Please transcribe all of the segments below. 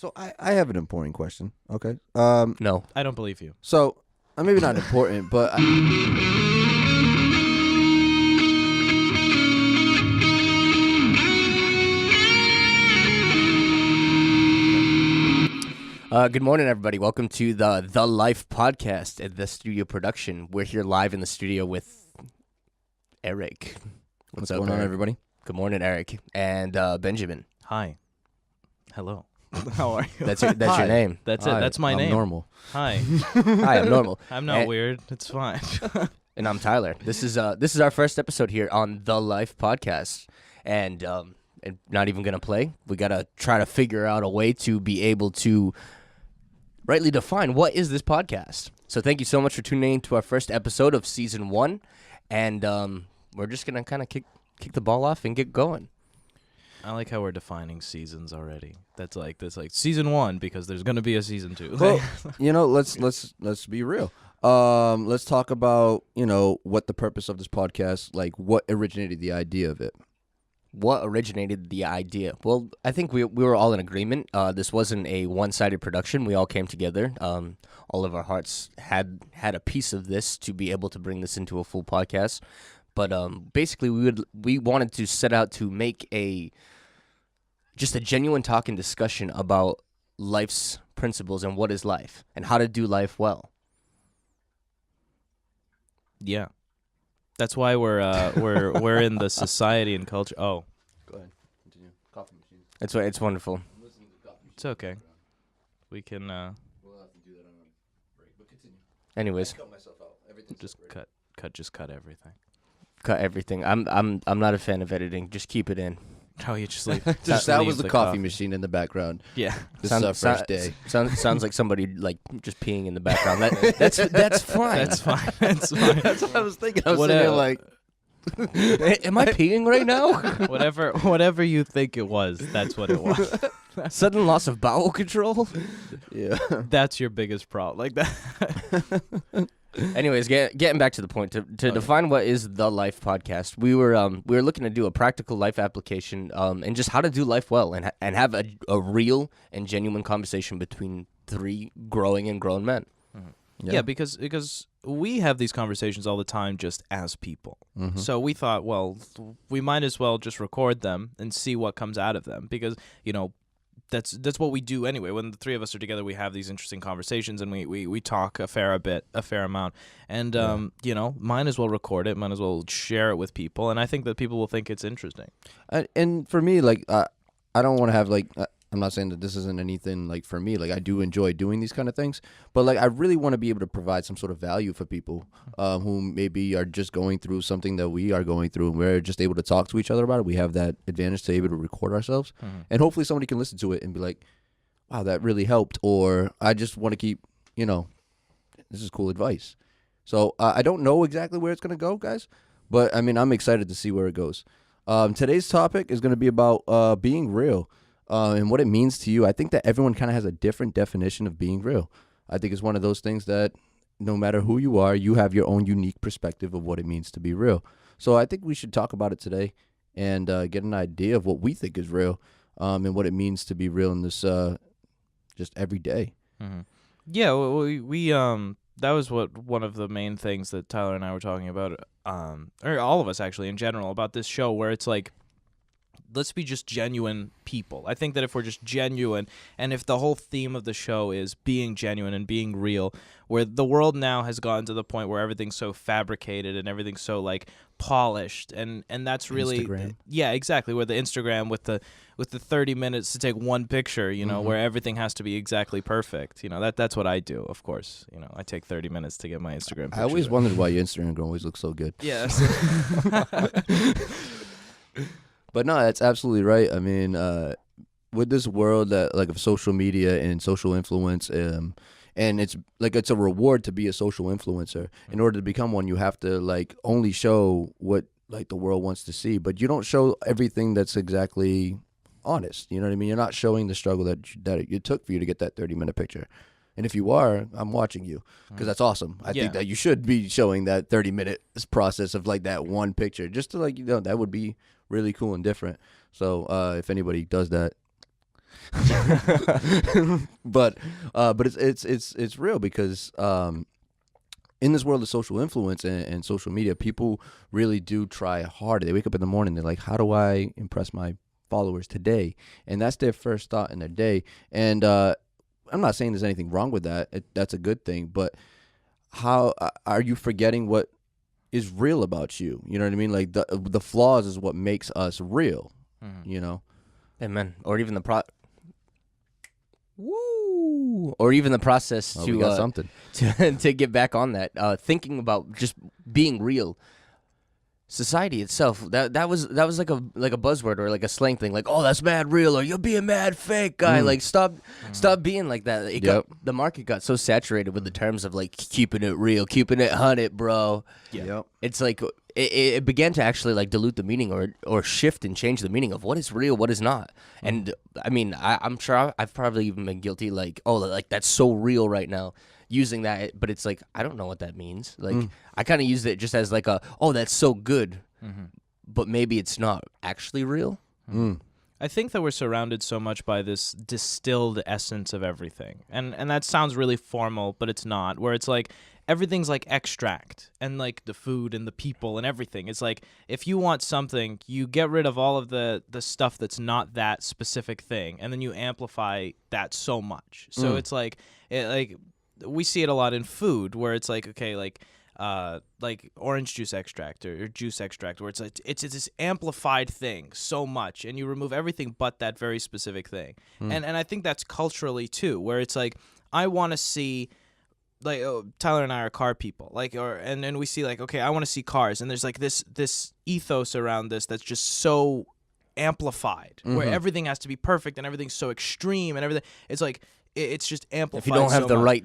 So I have an important question. Okay. No. I don't believe you. So maybe not important, but Good morning, everybody. Welcome to the Life podcast at the studio production. We're here live in the studio with Eric. what's going on, Eric? everybody? Good morning, Eric, and Benjamin. Hi. Hello. How are you? That's your Hi. name. That's Hi, it. That's my I'm name. normal. Hi. Hi, I'm normal, I'm not And- weird. It's fine. and I'm Tyler. This is our first episode here on the Life podcast, and not even gonna play. We gotta try to figure out a way to be able to rightly define what is this podcast. So thank you so much for tuning in to our first episode of season 1, and we're just gonna kind of kick the ball off and get going. I like how we're defining seasons already. That's like season 1 because there's gonna be a season 2. Well, let's be real. Let's talk about what the purpose of this podcast, like what originated the idea of it. What originated the idea? Well, I think we were all in agreement. This wasn't a one-sided production. We all came together. All of our hearts had a piece of this to be able to bring this into a full podcast. But basically, we wanted to set out to make just a genuine talk and discussion about life's principles and what is life and how to do life well. Yeah. That's why we're in the society and culture. Oh, Go ahead, continue. Coffee machine. It's wonderful. it's okay. We can We'll have to do that on a break, but continue. Anyways, Cut myself out. Everything's just cut everything. cut everything. I'm not a fan of editing. Just keep it in. Oh, you just leave. That just was leave the coffee machine in the background. Yeah. This is our first day. Sounds like somebody like just peeing in the background. That's fine. That's fine. That's fine. That's what I was thinking. I was What sitting there a- like, Am I peeing right now? Whatever you think it was, that's what it was. Sudden loss of bowel control. yeah. That's your biggest problem. Like that. Anyways, getting back to the point, to define what is the Life podcast, we were looking to do a practical life application, and just how to do life well and have a real and genuine conversation between 3 growing and grown men. Yeah, because we have these conversations all the time just as people. Mm-hmm. So we thought, well, we might as well just record them and see what comes out of them because, that's what we do anyway. When the 3 of us are together, we have these interesting conversations and we talk a fair amount. And, might as well record it, might as well share it with people. And I think that people will think it's interesting. And for me, like, I don't want to have, like, I'm not saying that this isn't anything, like, for me. Like, I do enjoy doing these kind of things. But, like, I really want to be able to provide some sort of value for people who maybe are just going through something that we are going through. And we're just able to talk to each other about it. We have that advantage to be able to record ourselves. And hopefully somebody can listen to it and be like, wow, that really helped. Or I just want to keep, this is cool advice. So I don't know exactly where it's going to go, guys. But, I mean, I'm excited to see where it goes. Today's topic is going to be about being real. And what it means to you. I think that everyone kind of has a different definition of being real. I think it's one of those things that no matter who you are, you have your own unique perspective of what it means to be real. So I think we should talk about it today and get an idea of what we think is real and what it means to be real in this just every day. Mm-hmm. Yeah, we that was one of the main things that Tyler and I were talking about, or all of us actually in general, about this show where it's like, let's be just genuine people. I think that if we're just genuine, and if the whole theme of the show is being genuine and being real, where the world now has gotten to the point where everything's so fabricated and everything's so like polished, and that's really Instagram. Yeah, exactly. Where the Instagram with the 30 minutes to take one picture, where everything has to be exactly perfect. That's what I do. Of course, I take 30 minutes to get my Instagram picture. I always wondered why your Instagram always looks so good. Yes. But no, that's absolutely right. I mean, with this world that like of social media and social influence, and it's a reward to be a social influencer. In order to become one, you have to like only show what like the world wants to see, but you don't show everything that's exactly honest. You know what I mean? You're not showing the struggle that it took for you to get that 30-minute picture. And if you are, I'm watching you because that's awesome. I think that you should be showing that 30-minute process of like that one picture just to like, that would be really cool and different. So if anybody does that, but it's real because in this world of social influence and social media, people really do try hard. They wake up in the morning, they're like, how do I impress my followers today? And that's their first thought in their day. And I'm not saying there's anything wrong with that. That's a good thing. But how are you forgetting what is real about you? You know what I mean? Like the flaws is what makes us real. You know? Amen. Or even the or even the process We got something. to get back on that. Thinking about just being real. Society itself, that was like a buzzword or like a slang thing, like, oh, that's mad real, or you're being mad fake guy. Like stop being like that. The market got so saturated with the terms of like keeping it real, keeping it 100, bro. Yep. It's like it began to actually like dilute the meaning or shift and change the meaning of what is real, what is not. And I mean, I'm sure I've probably even been guilty, like, oh, like that's so real right now, using that, but it's like I don't know what that means. Like I kind of used it just as like oh, that's so good, but maybe it's not actually real. I think that we're surrounded so much by this distilled essence of everything, and that sounds really formal, but it's not. Where it's like everything's like extract, and like the food and the people and everything. It's like if you want something, you get rid of all of the stuff that's not that specific thing, and then you amplify that so much. So it's like we see it a lot in food, where it's like, okay, like orange juice extract or juice extract, where it's this amplified thing so much, and you remove everything but that very specific thing. And I think that's culturally too, where it's like I want to see, like, Tyler and I are car people, like, and we see like, okay, I want to see cars, and there's like this ethos around this that's just so amplified, where everything has to be perfect and everything's so extreme and everything. It's like it's just amplified. If you don't have so the much. right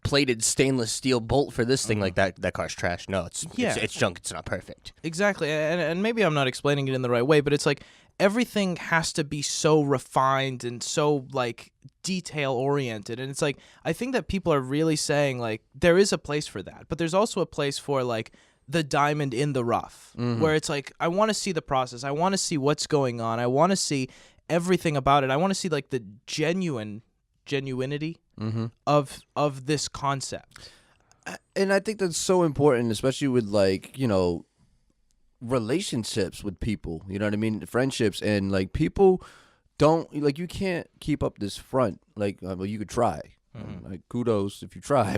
plated stainless steel bolt for this thing, like that car's trash. No, it's junk. It's not perfect. Exactly, and maybe I'm not explaining it in the right way, but it's like everything has to be so refined and so like detail oriented, and it's like I think that people are really saying like there is a place for that, but there's also a place for like the diamond in the rough, where it's like I want to see the process, I want to see what's going on, I want to see everything about it, I want to see like the genuinity of this concept. And I think that's so important, especially with like, you know, relationships with people, you know what I mean? Friendships, and like people don't, like, you can't keep up this front. Like, well, you could try. Like, kudos if you try,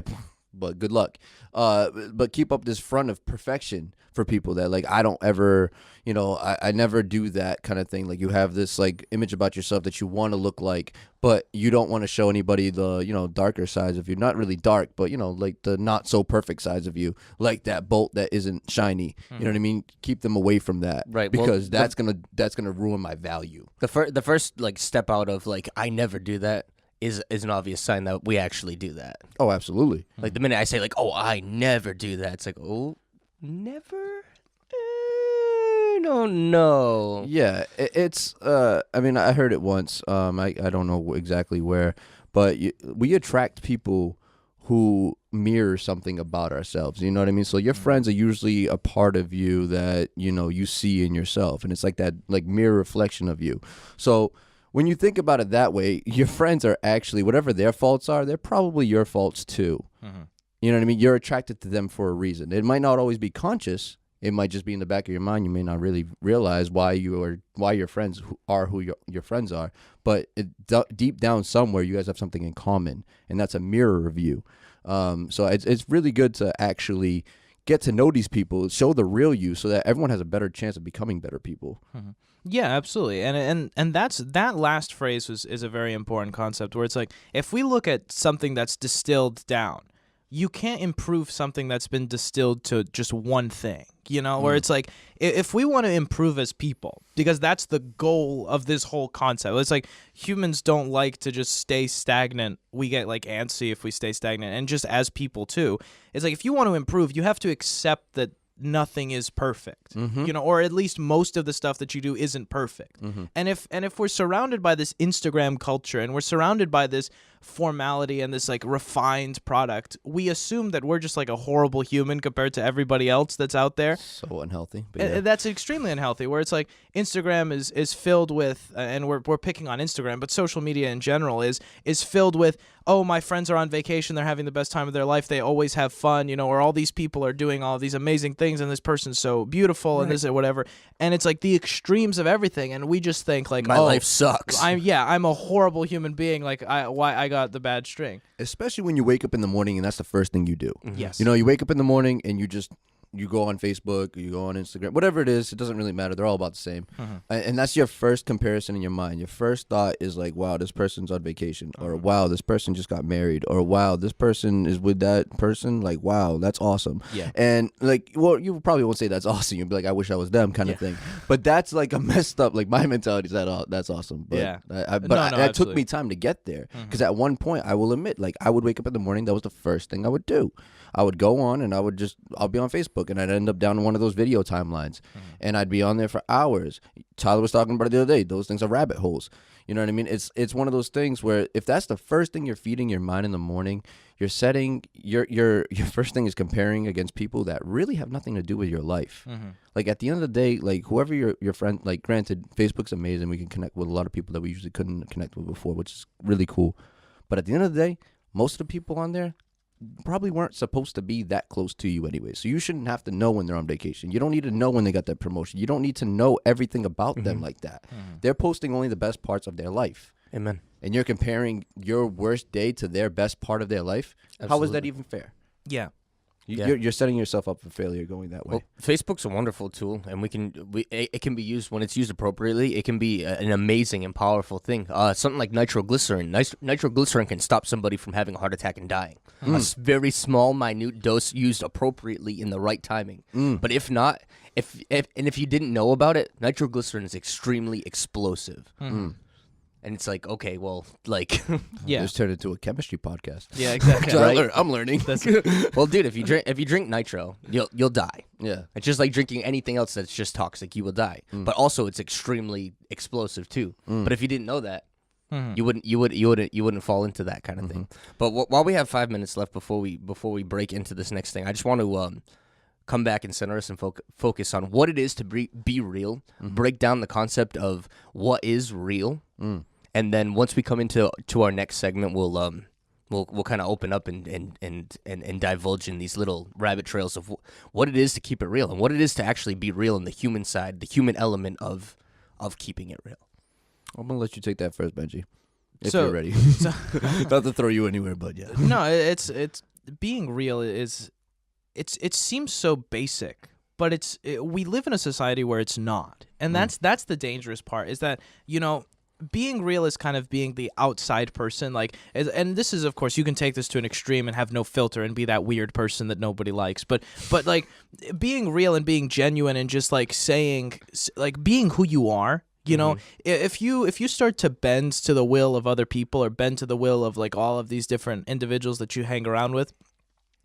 but good luck. But keep up this front of perfection for people that, like, I don't ever, you know, I never do that kind of thing. Like, you have this, like, image about yourself that you want to look like, but you don't want to show anybody the, you know, darker sides of you. Not really dark, but, you know, like the not so perfect sides of you, like that bolt that isn't shiny. You know what I mean? Keep them away from that. Right. Because that's gonna ruin my value. The first like step out of like I never do that is an obvious sign that we actually do that. Oh, absolutely. Like the minute I say like, oh, I never do that, it's like, oh, never? No, no. Yeah, it's. I mean, I heard it once. I don't know exactly where, but we attract people who mirror something about ourselves. You know what I mean? So your friends are usually a part of you that, you know, you see in yourself, and it's like that, like, mirror reflection of you. So when you think about it that way, your friends are actually, whatever their faults are, they're probably your faults too. You know what I mean? You're attracted to them for a reason. It might not always be conscious. It might just be in the back of your mind. You may not really realize why your friends are who your friends are. But deep down somewhere, you guys have something in common, and that's a mirror of you. So it's really good to actually get to know these people, show the real you, so that everyone has a better chance of becoming better people. Yeah, absolutely. And that last phrase is a very important concept, where it's like if we look at something that's distilled down, you can't improve something that's been distilled to just one thing, you know, where it's like if we want to improve as people, because that's the goal of this whole concept. It's like humans don't like to just stay stagnant. We get like antsy if we stay stagnant, and just as people too. It's like if you want to improve, you have to accept that nothing is perfect, you know, or at least most of the stuff that you do isn't perfect. And if we're surrounded by this Instagram culture, and we're surrounded by this formality and this like refined product, we assume that we're just like a horrible human compared to everybody else that's out there. So unhealthy. But And that's extremely unhealthy, where it's like Instagram is filled with, and we're picking on Instagram, but social media in general is filled with, oh, my friends are on vacation, they're having the best time of their life, they always have fun, or all these people are doing all these amazing things, and this person's so beautiful, and this or whatever, and it's like the extremes of everything, and we just think like, My life sucks. I'm a horrible human being, like why I got the bad string. especially when you wake up in the morning and that's the first thing you do. Yes. You wake up in the morning and you go on Facebook, or you go on Instagram, whatever it is, it doesn't really matter. They're all about the same. And that's your first comparison in your mind. Your first thought is like, wow, this person's on vacation, or wow, this person just got married, or wow, this person is with that person. Like, wow, that's awesome. Yeah. And like, well, you probably won't say that's awesome. You'll be like, I wish I was them kind of thing. But that's like a messed up, like my mentality is that that's awesome. But Yeah. It took absolutely. me time to get there, because at one point, I will admit, like I would wake up in the morning, that was the first thing I would do. I would go on and I'll be on Facebook, and I'd end up down one of those video timelines, and I'd be on there for hours. Tyler was talking about it the other day. Those things are rabbit holes. You know what I mean? It's one of those things where if that's the first thing you're feeding your mind in the morning, you're setting your first thing is comparing against people that really have nothing to do with your life. Like at the end of the day, like whoever your friend, like granted, Facebook's amazing. We can connect with a lot of people that we usually couldn't connect with before, which is really cool. But at the end of the day, most of the people on there probably weren't supposed to be that close to you anyway. So you shouldn't have to know when they're on vacation. You don't need to know when they got that promotion. You don't need to know everything about them like that. They're posting only the best parts of their life. Amen. And you're comparing your worst day to their best part of their life. How is that even fair? Yeah. You're setting yourself up for failure going that way. Well, Facebook's a wonderful tool, and it can be used when it's used appropriately. It can be an amazing and powerful thing. Something like nitroglycerin. Nitroglycerin can stop somebody from having a heart attack and dying. A very small, minute dose used appropriately in the right timing. But if not, if you didn't know about it, nitroglycerin is extremely explosive. And it's like, okay, well, like, Yeah. This turned into a chemistry podcast. Yeah, exactly. Right? I'm learning. well, dude, if you drink nitro, you'll die. Yeah. It's just like drinking anything else that's just toxic. You will die. But also, it's extremely explosive too. But if you didn't know that, you wouldn't fall into that kind of thing. But while we have 5 minutes left before we break into this next thing, I just want to come back and center us and focus on what it is to be real. Break down the concept of what is real. And then once we come into our next segment, we'll kind of open up and divulge in these little rabbit trails of what it is to keep it real and what it is to actually be real in the human side, the human element of keeping it real. I'm going to let you take that first, Benji. If So- you're ready. Not to throw you anywhere, but yeah. No, it's being real is it seems so basic, but we live in a society where it's not, and that's the dangerous part. Is that being real is kind of being the outside person, like, and this is, of course, you can take this to an extreme and have no filter and be that weird person that nobody likes, but like being real and being genuine and just like saying, like being who you are. If you start to bend to the will of other people or bend to the will of like all of these different individuals that you hang around with,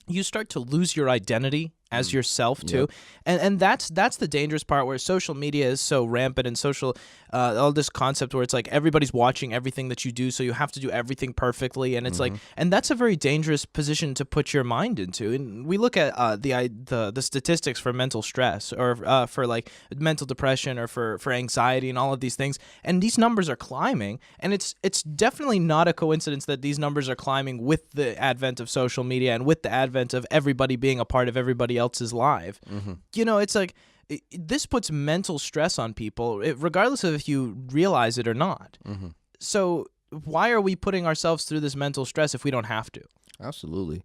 you start to lose your identity as yourself too. And that's the dangerous part, where social media is so rampant, and social all this concept where it's like everybody's watching everything that you do, so you have to do everything perfectly, and it's like, and that's a very dangerous position to put your mind into. And we look at the statistics for mental stress, or for like mental depression, or for anxiety and all of these things, and these numbers are climbing, and it's definitely not a coincidence that these numbers are climbing with the advent of social media and with the advent of everybody being a part of everybody else's life. It's like this puts mental stress on people, regardless of if you realize it or not. So why are we putting ourselves through this mental stress if we don't have to? Absolutely.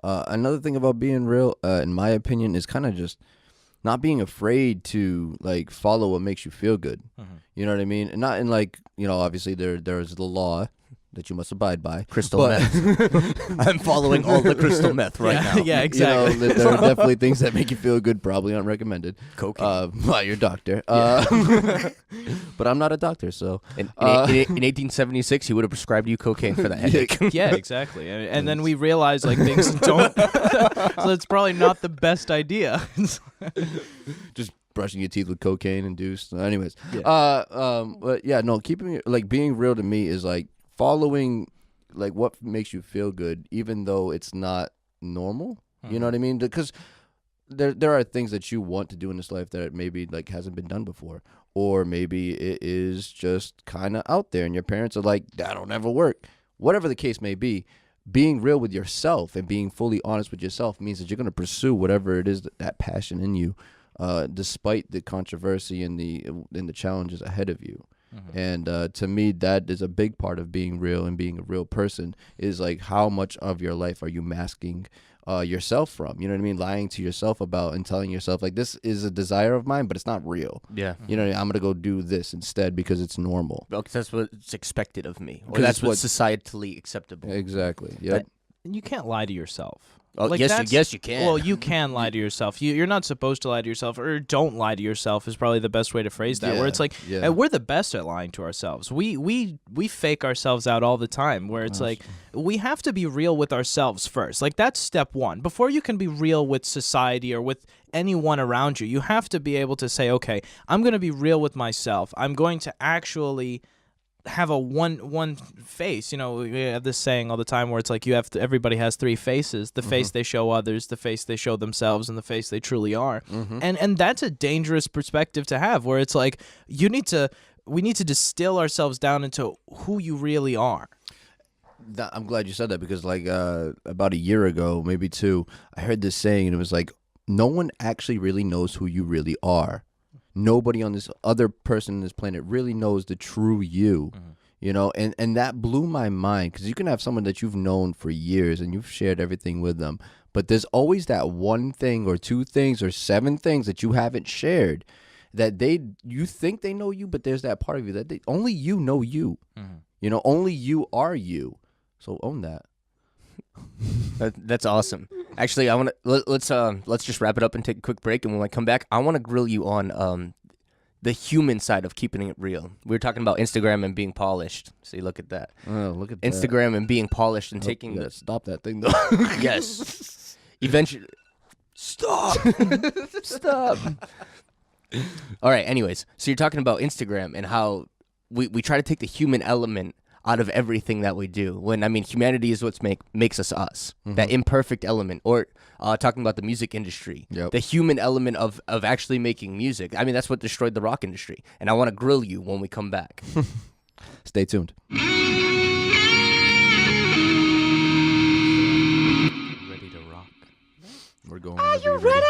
Another thing about being real, in my opinion, is kind of just not being afraid to like follow what makes you feel good. You know what I mean? And not in like, obviously there's the law that you must abide by. Crystal meth. I'm following all the crystal meth right now. Yeah, exactly. There are definitely things that make you feel good, probably aren't recommended. Cocaine. By your doctor. But I'm not a doctor, so. In 1876, he would have prescribed you cocaine for that headache. Yeah, exactly. And then we realize like things don't. So it's probably not the best idea. Just brushing your teeth with cocaine induced. Anyways. But yeah, no, keeping like being real to me is like following what makes you feel good, even though it's not normal. You know what I mean? Because there are things that you want to do in this life that maybe like hasn't been done before, or maybe it is just kind of out there, and your parents are like, that'll never work. Whatever the case may be, being real with yourself and being fully honest with yourself means that you're going to pursue whatever it is that passion in you, despite the controversy and the challenges ahead of you. And to me, that is a big part of being real and being a real person, is like how much of your life are you masking yourself from? You know what I mean? Lying to yourself about and telling yourself like, this is a desire of mine, but it's not real. Yeah. You know what I mean? I'm gonna go do this instead because it's normal. Because that's what's expected of me, or 'Cause that's it's what's societally acceptable. Exactly. Yeah. You can't lie to yourself. Oh, Like, yes, you can. Well, you can lie to yourself. You're not supposed to lie to yourself, or don't lie to yourself is probably the best way to phrase that. Where it's like, we're the best at lying to ourselves. We fake ourselves out all the time. Where it's like, we have to be real with ourselves first. Like, that's step one. Before you can be real with society or with anyone around you, you have to be able to say, okay, I'm going to be real with myself. I'm going to actually have a one face. You know, we have this saying all the time where it's like everybody has three faces: the face they show others, the face they show themselves, and the face they truly are. And that's a dangerous perspective to have, where it's like we need to distill ourselves down into who you really are. I'm glad you said that, because like about a year ago, maybe two, I heard this saying, and it was like, no one actually really knows who you really are. Nobody on this other person on this planet really knows the true you, you know, and that blew my mind, because you can have someone that you've known for years and you've shared everything with them, but there's always that one thing or two things or seven things that you haven't shared, that you think they know you, but there's that part of you that only you know you, you know, only you are you. So own that. That's awesome. Actually, let's just wrap it up and take a quick break. And when I come back, I want to grill you on the human side of keeping it real. We were talking about Instagram and being polished. See, look at that. Oh, look at Instagram and being polished and taking the stop that thing though. Yes. Eventually, stop. Stop. All right. Anyways, so you're talking about Instagram and how we try to take the human element out of everything that we do, when I mean humanity is what makes us us. That imperfect element. Or talking about the music industry, the human element of actually making music. I mean, that's what destroyed the rock industry. And I want to grill you when we come back. Stay tuned. Ready to rock. We're going. Are you ready?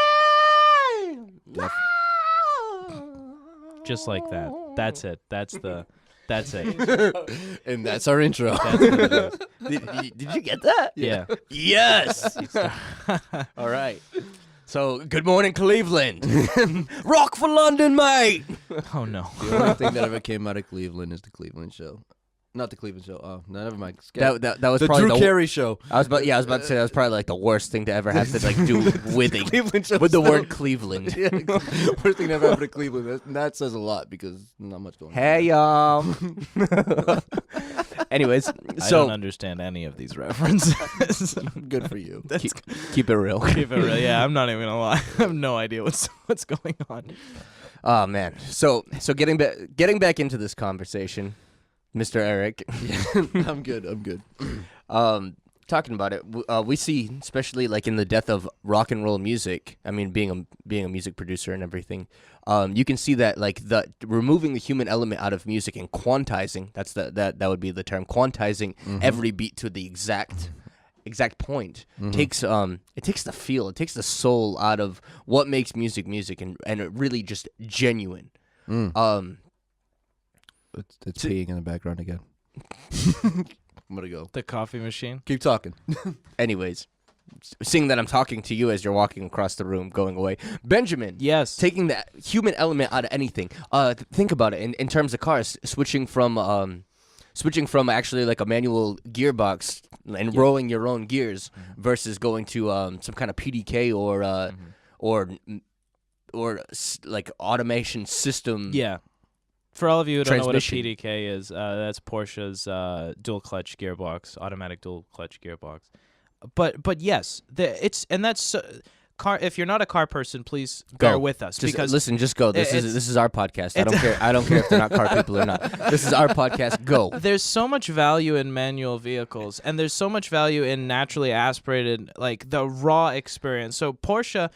Just like that. That's it. That's it. And that's our intro. That's what it is. Did you get that? Yeah. Yes. All right. So, good morning, Cleveland. Rock for London, mate. Oh no. The only thing that ever came out of Cleveland is the Cleveland Show. Not the Cleveland Show. Oh, no, never mind. That was the probably Drew Carey Show. I was about to say that was probably like the worst thing to ever have to like do with a Cleveland Show with the still. word Cleveland. Yeah, worst thing that ever happened to Cleveland. That says a lot, because not much going on. Hey y'all. Anyways, I so don't understand any of these references. Good for you. keep it real. Keep it real. Yeah, I'm not even gonna lie. I have no idea what's going on. Oh man. So getting back into this conversation, Mr. Eric. I'm good. Talking about it, we see, especially like in the death of rock and roll music. I mean, being a music producer and everything, you can see that like the removing the human element out of music and quantizing. That would be the term, quantizing every beat to the exact point. Takes it takes the feel, it takes the soul out of what makes music, and it really just genuine. It's peeing in the background again. I'm gonna go. The coffee machine. Keep talking. Anyways, seeing that I'm talking to you as you're walking across the room, going away, Benjamin. Yes. Taking the human element out of anything. Think about it in terms of cars, switching from actually like a manual gearbox and rolling your own gears versus going to some kind of PDK or like automation system. Yeah. For all of you who don't know what a Transmission. PDK is, that's Porsche's dual clutch gearbox, automatic dual clutch gearbox. But yes, if you're not a car person, please bear with us Just because listen, just go. This is our podcast. I don't care. I don't care if they're not car people or not. This is our podcast. Go. there's so much value in manual vehicles, and there's so much value in naturally aspirated, like the raw experience. So Porsche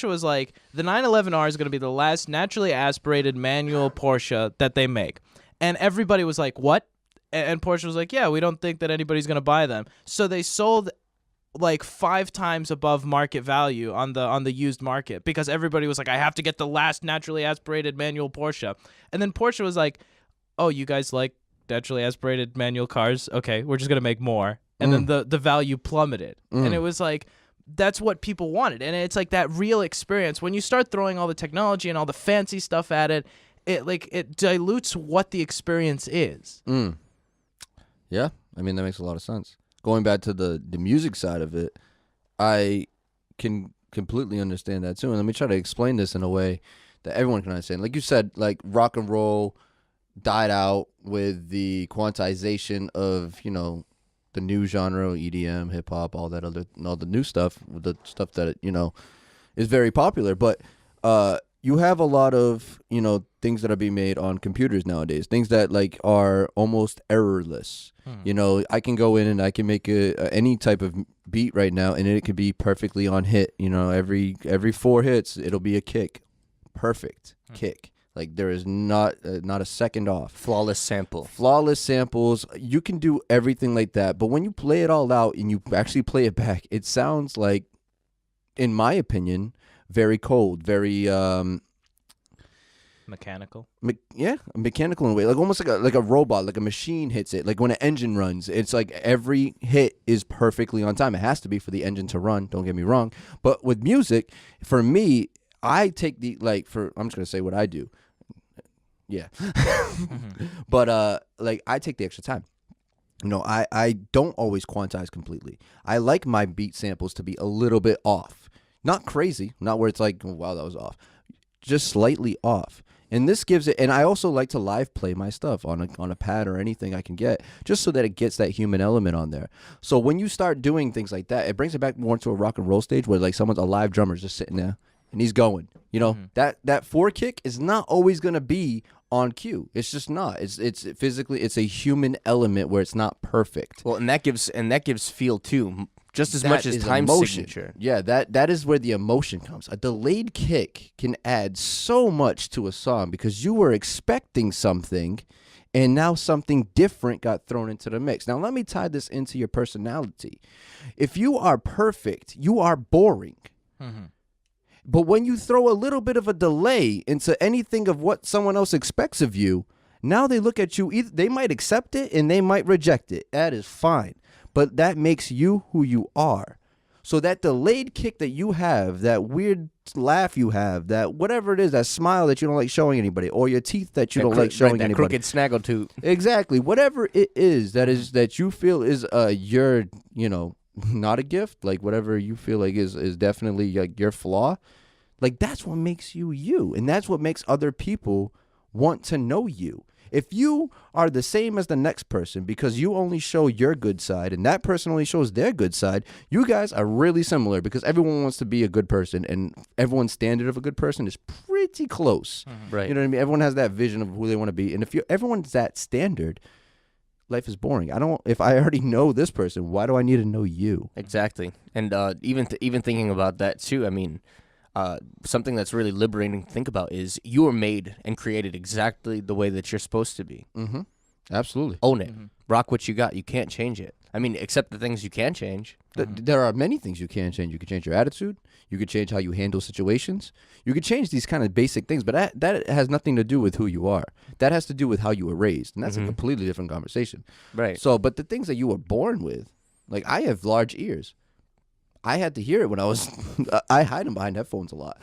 was like, the 911R is going to be the last naturally aspirated manual Porsche that they make, and everybody was like, what? And Porsche was like, yeah, we don't think that anybody's going to buy them. So they sold like 5 times above market value on the used market because everybody was like, I have to get the last naturally aspirated manual Porsche. And then Porsche was like, oh, you guys like naturally aspirated manual cars? Okay, we're just going to make more. And then the value plummeted. And it was like, that's what people wanted. And it's like that real experience. When you start throwing all the technology and all the fancy stuff at it, it dilutes what the experience is. Yeah, I mean, that makes a lot of sense. Going back to the music side of it, I can completely understand that too. And let me try to explain this in a way that everyone can understand. Like you said, like rock and roll died out with the quantization of, the new genre, EDM, hip hop, all the new stuff, the stuff that, is very popular. But you have a lot of, things that are being made on computers nowadays, things that like are almost errorless. I can go in and I can make any type of beat right now, and it could be perfectly on hit. Every 4 hits, it'll be a kick, perfect kick. Like there is not a second off. Flawless samples. You can do everything like that, but when you play it all out and you actually play it back, it sounds like, in my opinion, very cold, very mechanical. Mechanical in a way, like almost like a robot, like a machine hits it. Like when an engine runs, it's like every hit is perfectly on time. It has to be for the engine to run. Don't get me wrong, but with music, for me, I take I'm just gonna say what I do. Yeah, but I take the extra time. I don't always quantize completely. I like my beat samples to be a little bit off. Not crazy, not where it's like, oh, wow, that was off. Just slightly off. And this gives it, and I also like to live play my stuff on a pad or anything I can get, just so that it gets that human element on there. So when you start doing things like that, it brings it back more to a rock and roll stage where like someone's a live drummer's just sitting there and he's going. That 4 kick is not always gonna be on cue. It's just not. It's physically, it's a human element where it's not perfect. Well, and that gives feel too. Just as much as time signature. Yeah, that is where the emotion comes. A delayed kick can add so much to a song because you were expecting something and now something different got thrown into the mix. Now, let me tie this into your personality. If you are perfect, you are boring. But when you throw a little bit of a delay into anything of what someone else expects of you, now they look at you, they might accept it and they might reject it. That is fine. But that makes you who you are. So that delayed kick that you have, that weird laugh you have, that whatever it is, that smile that you don't like showing anybody, or your teeth that you don't like showing that anybody. Crooked snaggletooth. Exactly. Whatever it is that you feel is your, not a gift, like whatever you feel like is definitely like your flaw, like that's what makes you you. And that's what makes other people want to know you. If you are the same as the next person because you only show your good side and that person only shows their good side, you guys are really similar because everyone wants to be a good person and everyone's standard of a good person is pretty close. Right. You know what I mean? Everyone has that vision of who they want to be. And if everyone's that standard, life is boring. If I already know this person, why do I need to know you? Exactly. And even thinking about that too, I mean, something that's really liberating to think about is you were made and created exactly the way that you're supposed to be. Absolutely. Own it. Rock what you got. You can't change it. I mean, except the things you can change. There are many things you can change. You can change your attitude. You could change how you handle situations. You could change these kind of basic things, but that has nothing to do with who you are. That has to do with how you were raised, and that's a completely different conversation. Right. So, but the things that you were born with, like I have large ears. I had to hear it when I was. I hide them behind headphones a lot.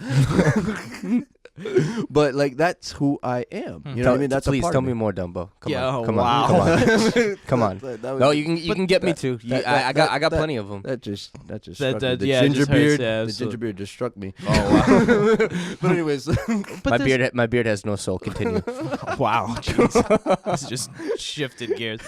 But like that's who I am. You know what I mean? That's Please a part tell of me more, Dumbo. Come Yeah, on. Come wow. on. Come on. No, you can get me too. I got plenty of them. That just struck me. that- The yeah, it ginger just hurts, beard. yeah, The so- ginger beard just struck me. Oh wow. But anyways, But My beard has no soul. Continue. Wow, jeez. This just shifted gears.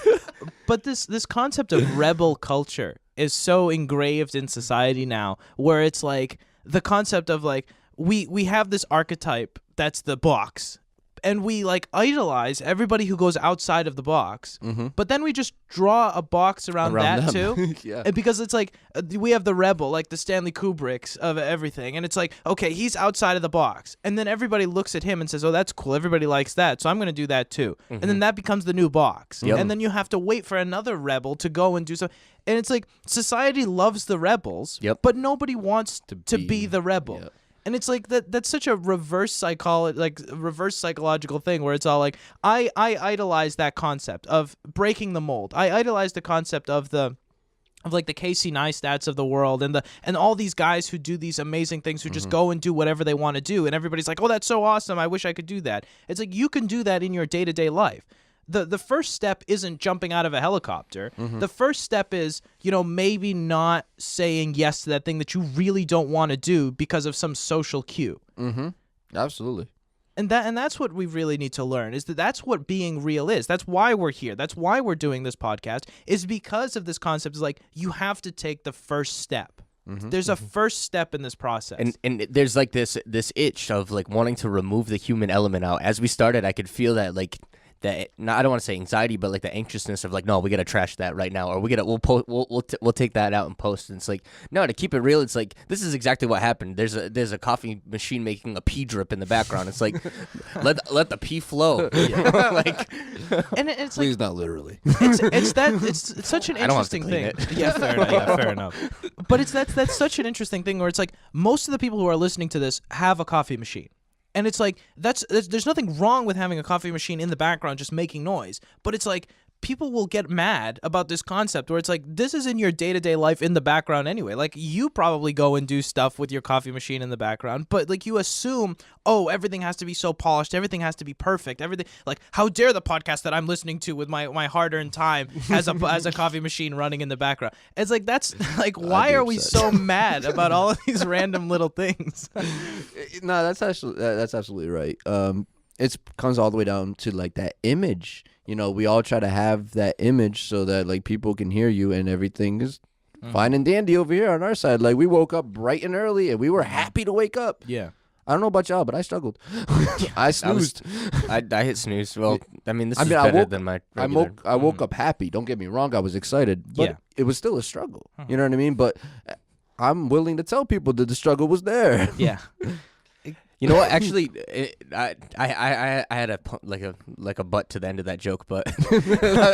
But this concept of rebel culture is so engraved in society now, where it's like the concept of like we have this archetype that's the box, and we like idolize everybody who goes outside of the box, but then we just draw a box around that them. too. Yeah. And because it's like we have the rebel, like the Stanley Kubricks of everything, and it's like, okay, he's outside of the box, and then everybody looks at him and says, oh, that's cool, everybody likes that, so I'm gonna do that too. And then that becomes the new box. And then you have to wait for another rebel to go and do something. And it's like society loves the rebels, but nobody wants to be the rebel. Yep. And it's like that's such a reverse psychological thing where it's all like I idolize that concept of breaking the mold. I idolize the concept of like the Casey Neistats of the world and all these guys who do these amazing things who just go and do whatever they want to do, and everybody's like, oh, that's so awesome, I wish I could do that. It's like you can do that in your day-to-day life. The first step isn't jumping out of a helicopter. The first step is, maybe not saying yes to that thing that you really don't want to do because of some social cue. Absolutely. And that's what we really need to learn, is that's what being real is. That's why we're here. That's why we're doing this podcast, is because of this concept. Is like you have to take the first step. There's a first step in this process. And there's like this itch of like wanting to remove the human element out. As we started, I could feel that like I don't want to say anxiety, but like the anxiousness of like, no, we gotta trash that right now, or we'll take that out and post. And it's like, no, to keep it real, it's like this is exactly what happened. There's a coffee machine making a pee drip in the background. It's like let the pee flow. Like, and it's Please like not literally. it's such an I don't have to interesting clean thing. it. Yeah, fair enough. But that's such an interesting thing where it's like most of the people who are listening to this have a coffee machine. And it's like there's nothing wrong with having a coffee machine in the background just making noise, but it's like people will get mad about this concept where it's like this is in your day-to-day life in the background anyway. Like you probably go and do stuff with your coffee machine in the background, but like you assume, oh, everything has to be so polished, everything has to be perfect, everything like how dare the podcast that I'm listening to with my hard-earned time as a coffie machine running in the background. It's like that's like why are we so mad about all of these random little things? No, that's absolutely right. It comes all the way down to like that image. We all try to have that image so that like people can hear you and everything is fine and dandy over here on our side. Like we woke up bright and early and we were happy to wake up. Yeah. I don't know about y'all, but I struggled. I snoozed. I hit snooze. Well, I mean, this is better than my regular. I woke up happy. Don't get me wrong. I was excited, but it was still a struggle. You know what I mean? But I'm willing to tell people that the struggle was there. Yeah. You know what? Actually, I had a butt to the end of that joke, but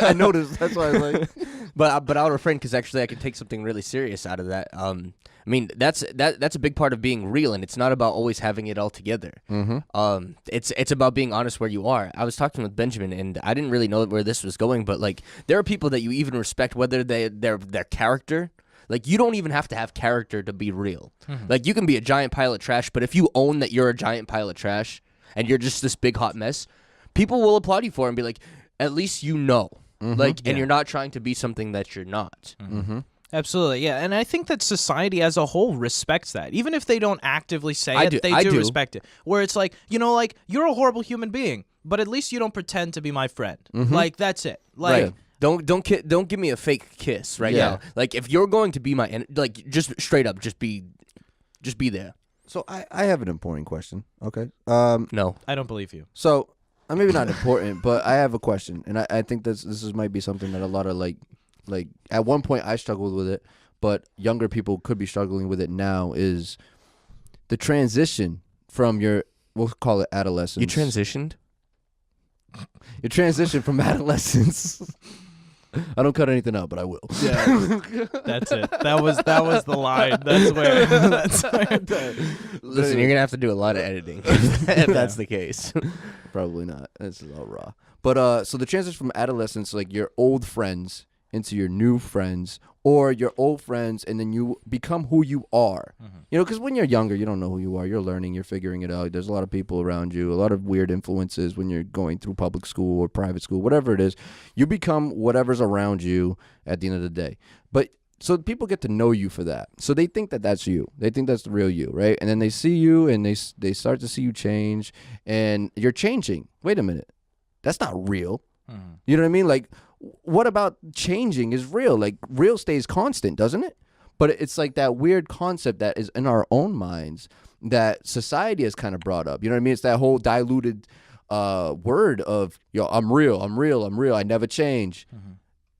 I noticed. That's why I was like, but I'll refrain because actually I could take something really serious out of that. I mean that's a big part of being real, and it's not about always having it all together. It's about being honest where you are. I was talking with Benjamin, and I didn't really know where this was going, but like there are people that you even respect whether their character. Like, you don't even have to have character to be real. Like, you can be a giant pile of trash, but if you own that you're a giant pile of trash and you're just this big hot mess, people will applaud you for it and be like, at least you know. Like, and you're not trying to be something that you're not. Absolutely, yeah. And I think that society as a whole respects that. Even if they don't actively say it, they do respect it. Where it's like, like, you're a horrible human being, but at least you don't pretend to be my friend. Like, that's it. Like... Right. Don't give me a fake kiss right now. Like if you're going to be my just straight up, just be there. So I have an important question. Okay. No, I don't believe you. So maybe not important, but I have a question, and I think this might be something that a lot of like at one point I struggled with it, but younger people could be struggling with it now. Is the transition from we'll call it adolescence. You transitioned. Your transition from adolescence. I don't cut anything out, but I will. Yeah, that's it. That was the line. That's where. Listen, you're gonna have to do a lot of editing if that's the case. Probably not. This is all raw. But so the transition from adolescence, like your old friends, into your new friends, or your old friends, and then you become who you are. Because when you're younger, you don't know who you are. You're learning. You're figuring it out. There's a lot of people around you, a lot of weird influences when you're going through public school or private school, whatever it is. You become whatever's around you at the end of the day. But so people get to know you for that. So they think that that's you. They think that's the real you, right? And then they see you, and they start to see you change, and you're changing. Wait a minute. That's not real. You know what I mean? Like, what about changing is real? Like, real stays constant, doesn't it? But it's like that weird concept that is in our own minds that society has kind of brought up. You know what I mean? It's that whole diluted word of, I'm real, I'm real, I'm real, I never change.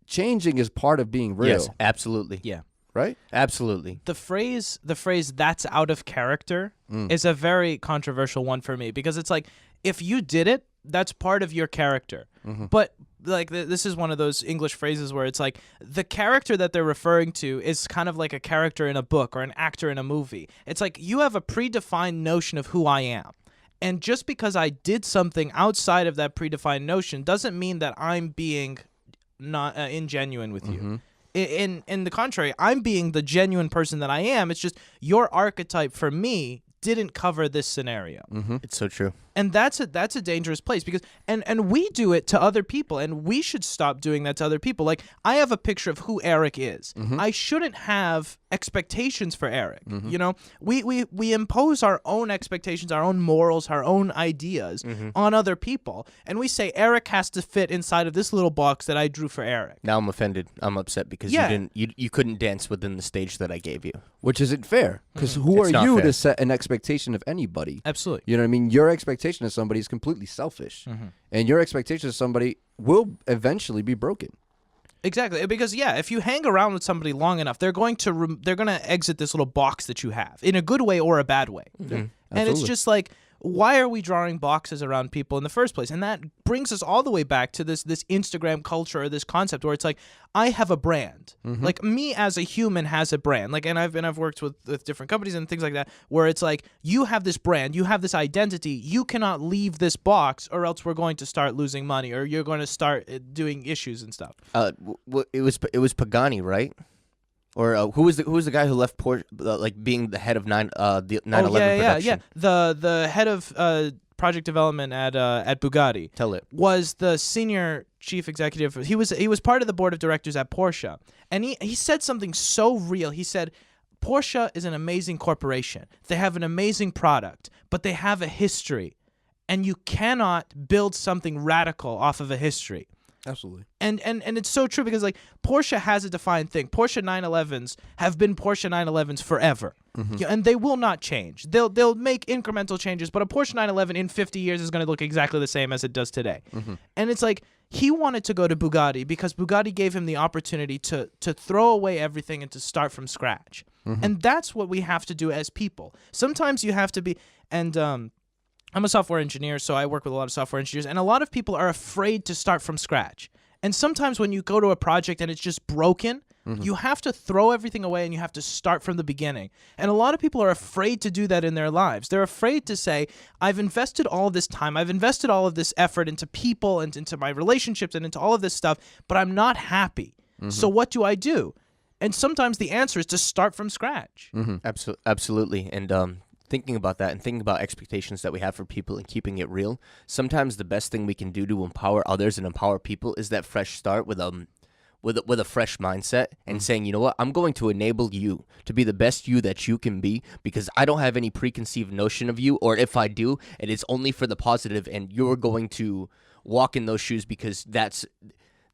Changing is part of being real. Yes, absolutely. Yeah. Right? Absolutely. The phrase "that's out of character" is a very controversial one for me, because it's like, if you did it, that's part of your character. But like this is one of those English phrases where it's like the character that they're referring to is kind of like a character in a book or an actor in a movie. It's like you have a predefined notion of who I am. And just because I did something outside of that predefined notion doesn't mean that I'm being not ingenuine with you. In the contrary, I'm being the genuine person that I am. It's just your archetype for me didn't cover this scenario. It's so true. And that's a dangerous place, because and we do it to other people, and we should stop doing that to other people. Like, I have a picture of who Eric is. I shouldn't have expectations for Eric. You know, we impose our own expectations, our own morals, our own ideas on other people, and we say Eric has to fit inside of this little box that I drew for Eric. Now I'm offended. I'm upset because you couldn't dance within the stage that I gave you. Which isn't fair, because who It's are not you fair. to set an expectation of anybody? Absolutely. You know what I mean? Your expectation of somebody is completely selfish, and your expectation of somebody will eventually be broken. Exactly, because if you hang around with somebody long enough, they're going to exit this little box that you have, in a good way or a bad way. And it's Absolutely. just like, why are we drawing boxes around people in the first place? And that brings us all the way back to this Instagram culture, or this concept where it's like, I have a brand. Like, me as a human has a brand. Like, and I've worked with different companies and things like that, where it's like, you have this brand, you have this identity, you cannot leave this box, or else we're going to start losing money, or you're going to start doing issues and stuff. It was Pagani, right? Or who was the guy who left Porsche, like being the head of the 911 production? Yeah. The head of project development at Bugatti. Tell it. Was the senior chief executive. He was part of the board of directors at Porsche, and he said something so real. He said, Porsche is an amazing corporation. They have an amazing product, but they have a history, and you cannot build something radical off of a history. Absolutely. And it's so true, because like, Porsche has a defined thing. Porsche 911s have been Porsche 911s forever. Yeah, and they will not change. They'll make incremental changes, but a Porsche 911 in 50 years is going to look exactly the same as it does today. And it's like, he wanted to go to Bugatti because Bugatti gave him the opportunity to throw away everything and to start from scratch. And that's what we have to do as people. Sometimes you have to be, and I'm a software engineer, so I work with a lot of software engineers, and a lot of people are afraid to start from scratch. And sometimes when you go to a project and it's just broken, you have to throw everything away and you have to start from the beginning. And a lot of people are afraid to do that in their lives. They're afraid to say, I've invested all of this time, I've invested all of this effort into people and into my relationships and into all of this stuff, but I'm not happy. So what do I do? And sometimes the answer is to start from scratch. Absolutely. And thinking about that and thinking about expectations that we have for people and keeping it real, sometimes the best thing we can do to empower others and empower people is that fresh start with a fresh mindset and saying, you know what, I'm going to enable you to be the best you that you can be, because I don't have any preconceived notion of you, or if I do, it is only for the positive, and you're going to walk in those shoes because that's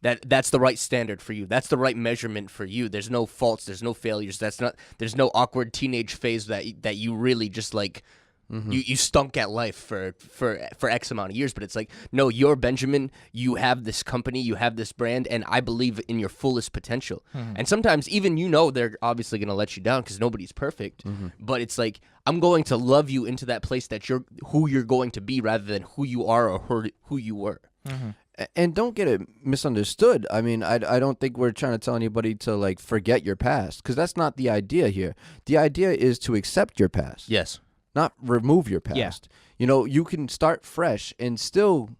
the right standard for you. That's the right measurement for you. There's no faults. There's no failures. There's no awkward teenage phase that you really just like, you stunk at life for X amount of years. But it's like, no, you're Benjamin. You have this company. You have this brand. And I believe in your fullest potential. And sometimes even, they're obviously going to let you down because nobody's perfect. But it's like, I'm going to love you into that place that you're who you're going to be rather than who you are or who you were. And don't get it misunderstood. I mean, I don't think we're trying to tell anybody to like forget your past, because that's not the idea here. The idea is to accept your past. Yes. Not remove your past. Yeah. You can start fresh and still,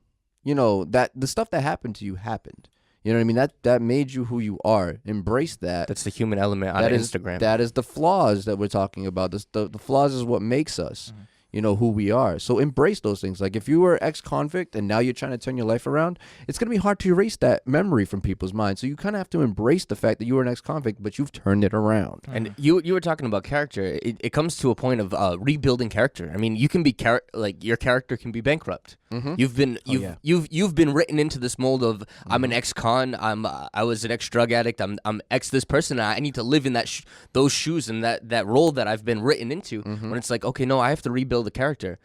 that the stuff that happened to you happened. You know what I mean? That made you who you are. Embrace that. That's the human element on Instagram. That is the flaws that we're talking about. The flaws is what makes us. who we are. So embrace those things. Like if you were ex-convict and now you're trying to turn your life around, it's going to be hard to erase that memory from people's minds. So you kind of have to embrace the fact that you were an ex-convict, but you've turned it around. And you were talking about character. It comes to a point of rebuilding character. I mean, you can be your character can be bankrupt. Mm-hmm. You've been written into this mold of I'm an ex-con. I was an ex-drug addict. I'm ex this person. And I need to live in those shoes and that role that I've been written into. When it's like, okay, no, I have to rebuild the character.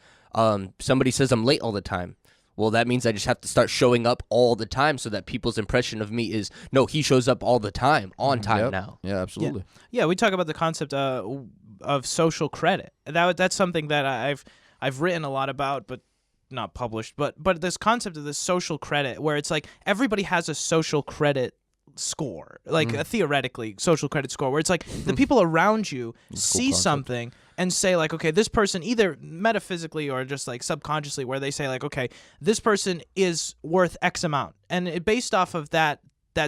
Somebody says I'm late all the time. Well, that means I just have to start showing up all the time so that people's impression of me is, no, he shows up all the time, on time now. Yeah, absolutely. Yeah, we talk about the concept of social credit. That's something that I've written a lot about, but not published. But this concept of this social credit, where it's like everybody has a social credit score, like a theoretically social credit score, where it's like the people around you see something and say like, okay, this person, either metaphysically or just like subconsciously, where they say like, okay, this person is worth X amount, and based off of that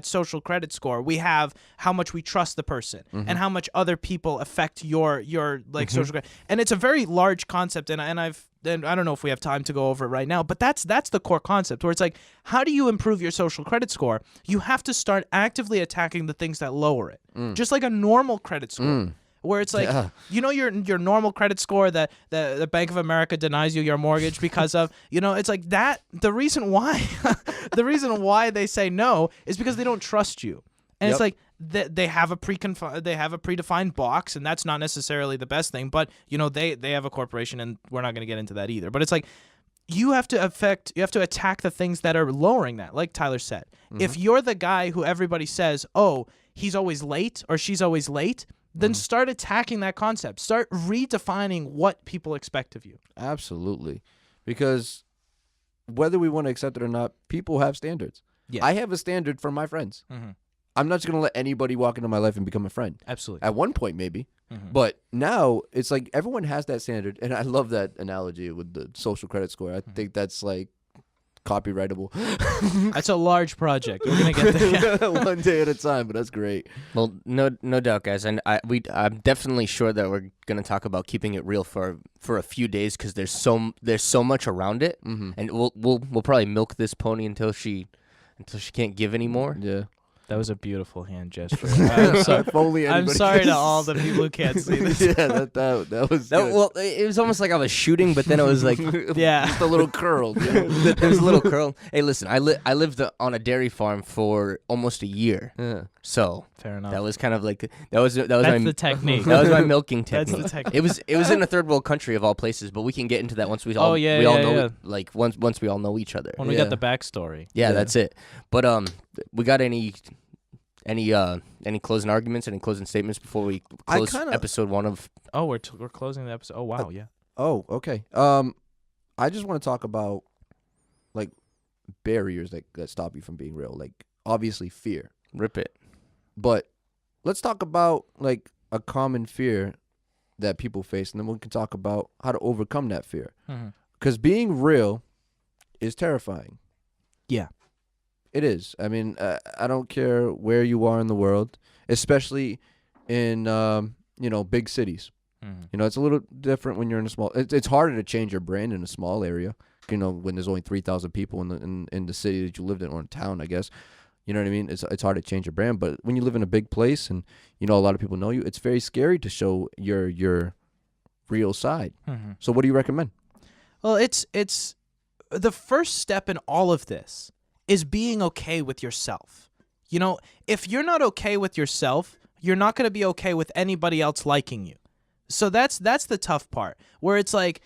social credit score, we have how much we trust the person and how much other people affect your like social credit. And it's a very large concept, and I don't know if we have time to go over it right now, but that's the core concept, where it's like, how do you improve your social credit score? You have to start actively attacking the things that lower it, just like a normal credit score. Where it's like, your normal credit score that the Bank of America denies you your mortgage because of, it's like that. The reason why they say no is because they don't trust you. And it's like they have a predefined box, and that's not necessarily the best thing. But they have a corporation, and we're not going to get into that either. But it's like you have to attack the things that are lowering that. Like Tyler said, if you're the guy who everybody says, oh, he's always late or she's always late, then start attacking that concept. Start redefining what people expect of you. Absolutely. Because whether we want to accept it or not, people have standards. Yeah. I have a standard for my friends. I'm not just going to let anybody walk into my life and become a friend. Absolutely. At one point, maybe. But now, it's like everyone has that standard. And I love that analogy with the social credit score. I think that's like copyrightable. That's a large project. We're gonna get there. One day at a time, but that's great. Well, no doubt, guys, and I'm definitely sure that we're gonna talk about keeping it real for a few days, because there's so much around it, and we'll probably milk this pony until she can't give anymore. Yeah. That was a beautiful hand gesture. I'm sorry to all the people who can't see this. Yeah, that was good. Well, it was almost like I was shooting, but then it was like, yeah, just a little curl. There's a little curl. Hey, listen, I lived on a dairy farm for almost a year. Yeah. So fair enough. that was kind of like that was That's my the technique. That was my milking That's technique. the technique. It was in a third world country of all places, but we can get into that once we all know like once we all know each other. When we got the backstory. Yeah, that's it. But we got any closing arguments, any closing statements before we close episode 1 of? Oh, we're closing the episode. Oh wow, yeah. Oh, okay. I just want to talk about like barriers that stop you from being real. Like obviously fear. Rip it. But let's talk about like a common fear that people face, and then we can talk about how to overcome that fear. Because being real is terrifying. Yeah. It is. I mean, I don't care where you are in the world, especially in big cities. It's a little different when you're in a small. It's harder to change your brand in a small area. When there's only 3,000 people in the city that you lived in, or in town, I guess. You know what I mean? It's hard to change your brand, but when you live in a big place and a lot of people know you, it's very scary to show your real side. So what do you recommend? Well, it's the first step in all of this is being okay with yourself. If you're not okay with yourself, you're not going to be okay with anybody else liking you. So that's the tough part, where it's like,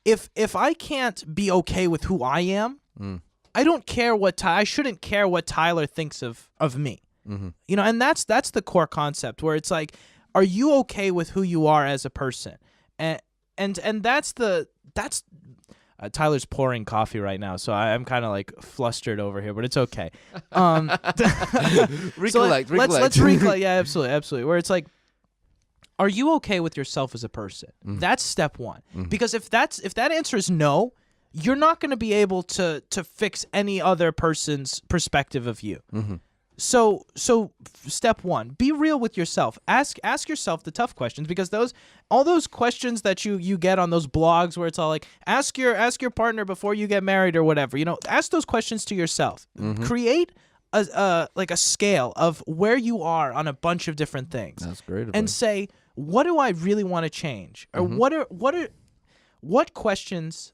if I can't be okay with who I am, I don't care I shouldn't care what Tyler thinks of me. And that's the core concept, where it's like, are you okay with who you are as a person? And that's Tyler's pouring coffee right now, so I'm kind of like flustered over here, but it's okay. Recollect. Let's recollect. Yeah, absolutely. Where it's like, are you okay with yourself as a person? That's step 1. Because if that answer is no, you're not going to be able to fix any other person's perspective of you. So step one, be real with yourself. Ask yourself the tough questions, because all those questions that you get on those blogs where it's all like ask your partner before you get married or whatever. Ask those questions to yourself. Create a scale of where you are on a bunch of different things. That's great advice. And say, what do I really want to change? Or what questions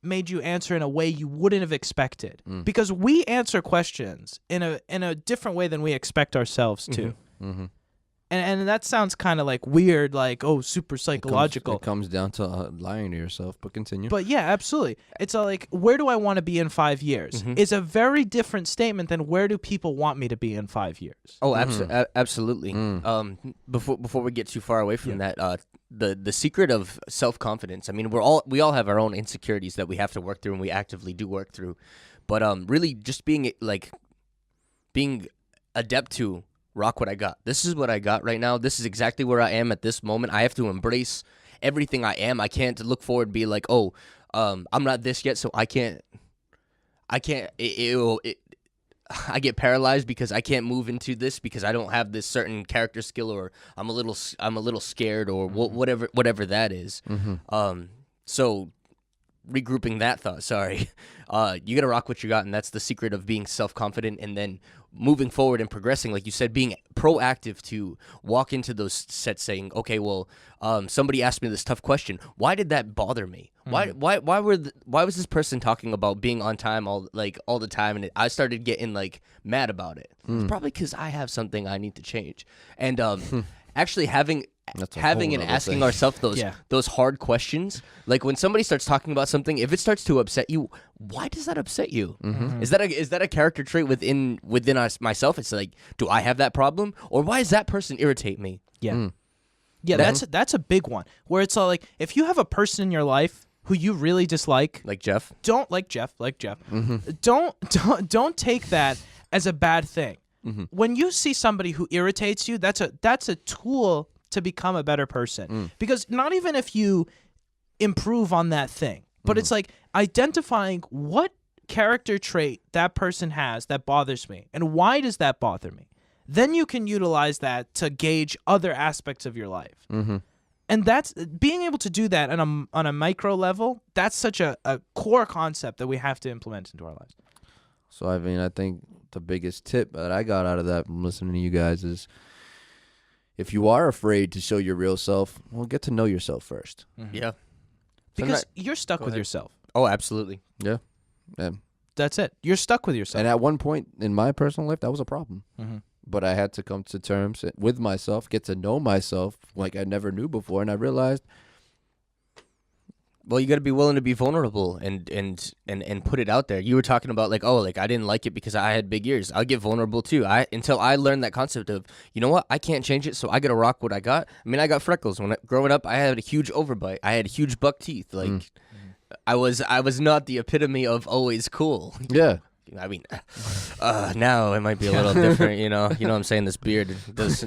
made you answer in a way you wouldn't have expected? Because we answer questions in a different way than we expect ourselves to. And that sounds kind of like weird, like, oh, super psychological. It comes down to lying to yourself, but continue. But yeah, absolutely. It's like, where do I want to be in 5 years? Is a very different statement than where do people want me to be in 5 years? Oh, absolutely. Before we get too far away from that, the secret of self-confidence. I mean, we all have our own insecurities that we have to work through, and we actively do work through. But really, just being adept to rock what I got. This is what I got right now. This is exactly where I am at this moment. I have to embrace everything I am. I can't look forward and be like, oh, I'm not this yet, so I can't. I get paralyzed because I can't move into this because I don't have this certain character skill, or I'm a little scared, or whatever that is. So regrouping that thought, sorry. You gotta rock what you got, and that's the secret of being self-confident, and then moving forward and progressing, like you said, being proactive to walk into those sets saying, okay, well, somebody asked me this tough question. Why did that bother me? Why was this person talking about being on time all the time, and I started getting mad about it? It's probably because I have something I need to change. And actually having and asking ourselves those hard questions, like when somebody starts talking about something, if it starts to upset you, why does that upset you? Is that a character trait within myself? It's like, do I have that problem, or why does that person irritate me? Yeah, that's a big one. Where it's all like, if you have a person in your life who you really dislike, like Jeff, don't take that as a bad thing. When you see somebody who irritates you, that's a tool to become a better person. Because not even if you improve on that thing, but it's like identifying what character trait that person has that bothers me, and why does that bother me? Then you can utilize that to gauge other aspects of your life. And that's being able to do that on a micro level. That's such a core concept that we have to implement into our lives. So, I mean, I think the biggest tip that I got out of that from listening to you guys is, if you are afraid to show your real self, well, get to know yourself first. Yeah. Because you're stuck with yourself. Oh, absolutely. Yeah. That's it. You're stuck with yourself. And at one point in my personal life, that was a problem. But I had to come to terms with myself, get to know myself like I never knew before, and I realized, well, you got to be willing to be vulnerable and put it out there. You were talking about I didn't like it because I had big ears. I'll get vulnerable too. Until I learned that concept of, you know what, I can't change it, so I got to rock what I got. I mean, I got freckles growing up. I had a huge overbite. I had huge buck teeth. I was not the epitome of always cool. Yeah. I mean, now it might be a little different, you know what I'm saying? This beard does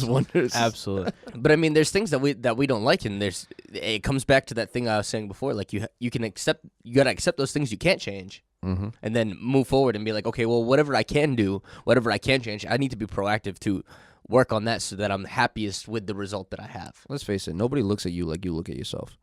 wonders. Absolutely. But I mean, there's things that we don't like, and it comes back to that thing I was saying before. Like you gotta accept those things you can't change, and then move forward and be like, okay, well, whatever I can do, whatever I can change, I need to be proactive to work on that so that I'm happiest with the result that I have. Let's face it, nobody looks at you like you look at yourself.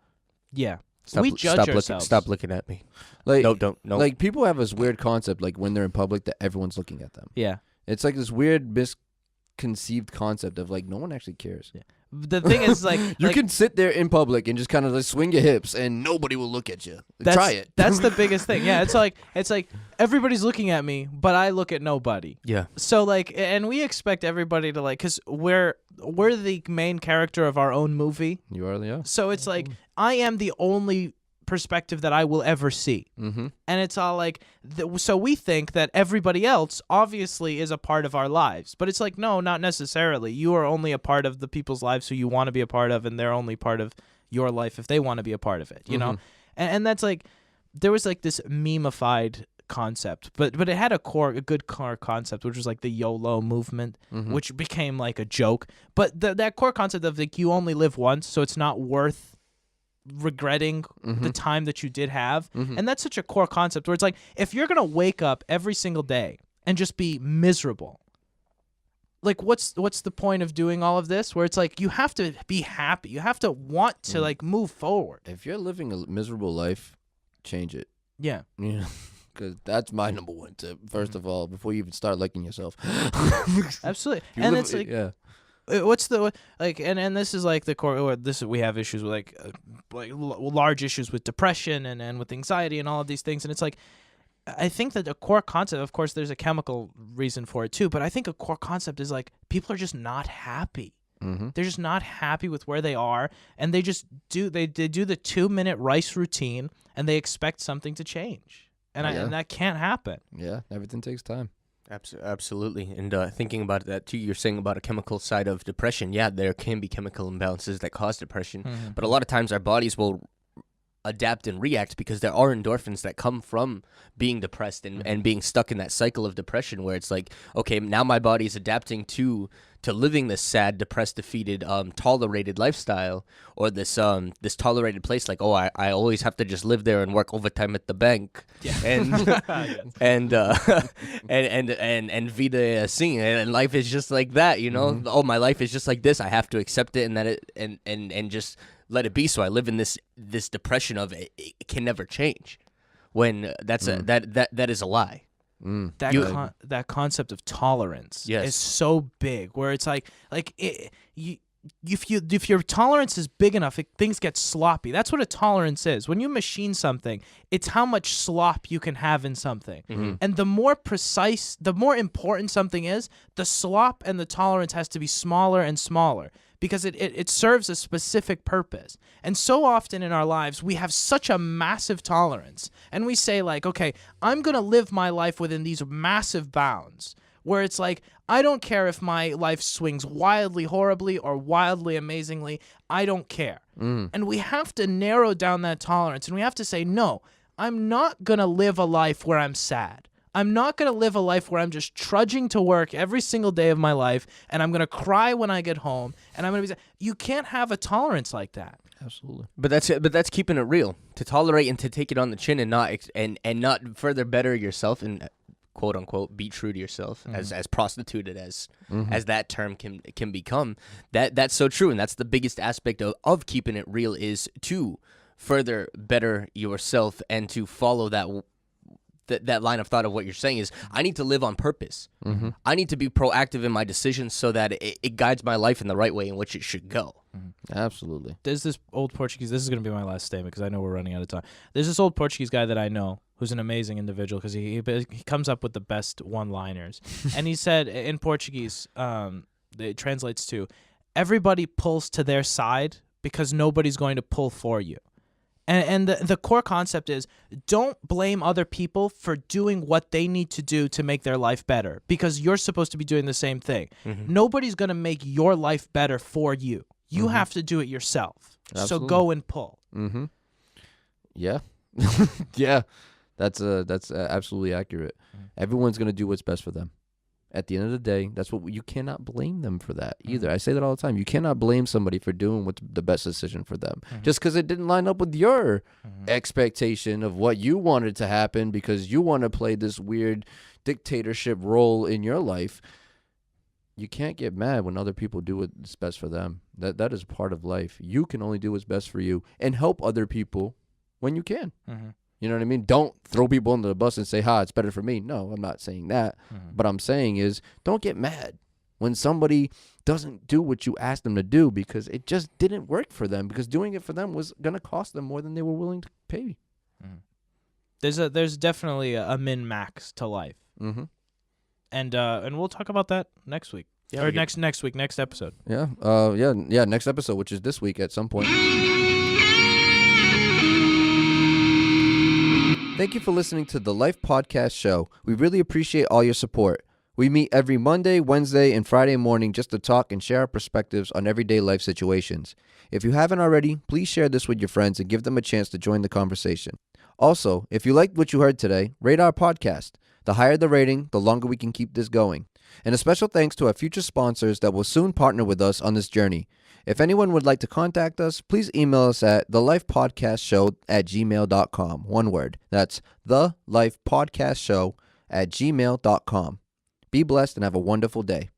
Yeah. We judge ourselves. Stop looking at me. Like, no. Like, people have this weird concept, like when they're in public, that everyone's looking at them. Yeah. It's like this weird misconceived concept of no one actually cares. Yeah. The thing is, you can sit there in public and just kind of swing your hips, and nobody will look at you. Try it. That's the biggest thing. Yeah, it's like everybody's looking at me, but I look at nobody. Yeah. So and we expect everybody to because we're the main character of our own movie. You are, yeah. So it's like I am the only perspective that I will ever see. And it's all so we think that everybody else obviously is a part of our lives, but it's no, not necessarily. You are only a part of the people's lives who you want to be a part of, and they're only part of your life if they want to be a part of it, you know? And that's there was this meme-ified concept, but it had a good core concept, which was the YOLO movement, which became a joke. But that core concept of you only live once, so it's not worth regretting the time that you did have. And that's such a core concept where it's if you're gonna wake up every single day and just be miserable. Like, what's the point of doing all of this? Where it's like you have to be happy, you have to want to like move forward. If you're living a miserable life, change it. Yeah, Because that's my number one tip. First of all, before you even start liking yourself. absolutely. You And live- it's like, yeah. what's the like, and this is like the core. Or this we have issues with large issues with depression and with anxiety and all of these things. And it's like, I think that a core concept, of course, there's a chemical reason for it too, but I think a core concept is like people are just not happy. Mm-hmm. They're just not happy with where they are, and they just do they do the 2-minute rice routine, and they expect something to change, and and that can't happen. Yeah, everything takes time. Absolutely. And thinking about that too, you're saying about a chemical side of depression. Yeah, there can be chemical imbalances that cause depression, but a lot of times our bodies will adapt and react because there are endorphins that come from being depressed and being stuck in that cycle of depression where it's like, okay, now my body is adapting to living this sad, depressed, defeated, tolerated lifestyle, or this tolerated place, like, oh, I always have to just live there and work overtime at the bank, and and vida sing, and life is just like that, you know. Oh, my life is just like this. I have to accept it, and that it and just let it be. So I live in this depression of it can never change, when that's that is a lie. That concept of tolerance is so big, where it's like if your tolerance is big enough, things get sloppy. That's what a tolerance is. When you machine something, it's how much slop you can have in something. And the more precise, the more important something is, the slop and the tolerance has to be smaller and smaller, because it serves a specific purpose. And so often in our lives, we have such a massive tolerance, and we say like, okay, I'm going to live my life within these massive bounds, where it's like, I don't care if my life swings wildly horribly or wildly amazingly, I don't care. And we have to narrow down that tolerance, and we have to say, no, I'm not going to live a life where I'm sad. I'm not going to live a life where I'm just trudging to work every single day of my life, and I'm going to cry when I get home, and I'm going to be. You can't have a tolerance like that. Absolutely. But that's keeping it real. To tolerate and to take it on the chin and not and not further better yourself and quote unquote be true to yourself, as prostituted as that term can become. That's so true, and that's the biggest aspect of keeping it real, is to further better yourself and to follow that line of thought of what you're saying is, I need to live on purpose. I need to be proactive in my decisions so that it guides my life in the right way in which it should go. Absolutely. There's this old Portuguese, this is going to be my last statement because I know we're running out of time. There's this old Portuguese guy that I know who's an amazing individual because he comes up with the best one-liners. And he said in Portuguese, it translates to, everybody pulls to their side because nobody's going to pull for you. And the core concept is, don't blame other people for doing what they need to do to make their life better, because you're supposed to be doing the same thing. Nobody's going to make your life better for you. You have to do it yourself. Absolutely. So go and pull. Yeah. Yeah. That's absolutely accurate. Everyone's going to do what's best for them. At the end of the day, that's what you cannot blame them for that either. I say that all the time. You cannot blame somebody for doing what's the best decision for them just because it didn't line up with your expectation of what you wanted to happen, because you want to play this weird dictatorship role in your life. You can't get mad when other people do what's best for them. That is part of life. You can only do what's best for you and help other people when you can. You know what I mean? Don't throw people under the bus and say, it's better for me. No, I'm not saying that. But I'm saying is, don't get mad when somebody doesn't do what you asked them to do, because it just didn't work for them, because doing it for them was going to cost them more than they were willing to pay. There's definitely a min-max to life. And we'll talk about that next week. Yeah, or next episode. Yeah, next episode, which is this week at some point. Thank you for listening to the Life Podcast Show. We really appreciate all your support. We meet every Monday, Wednesday, and Friday morning just to talk and share our perspectives on everyday life situations. If you haven't already, please share this with your friends and give them a chance to join the conversation. Also, if you liked what you heard today, rate our podcast. The higher the rating, the longer we can keep this going. And a special thanks to our future sponsors that will soon partner with us on this journey. If anyone would like to contact us, please email us at thelifepodcastshow@gmail.com. One word. That's thelifepodcastshow @gmail.com. Be blessed and have a wonderful day.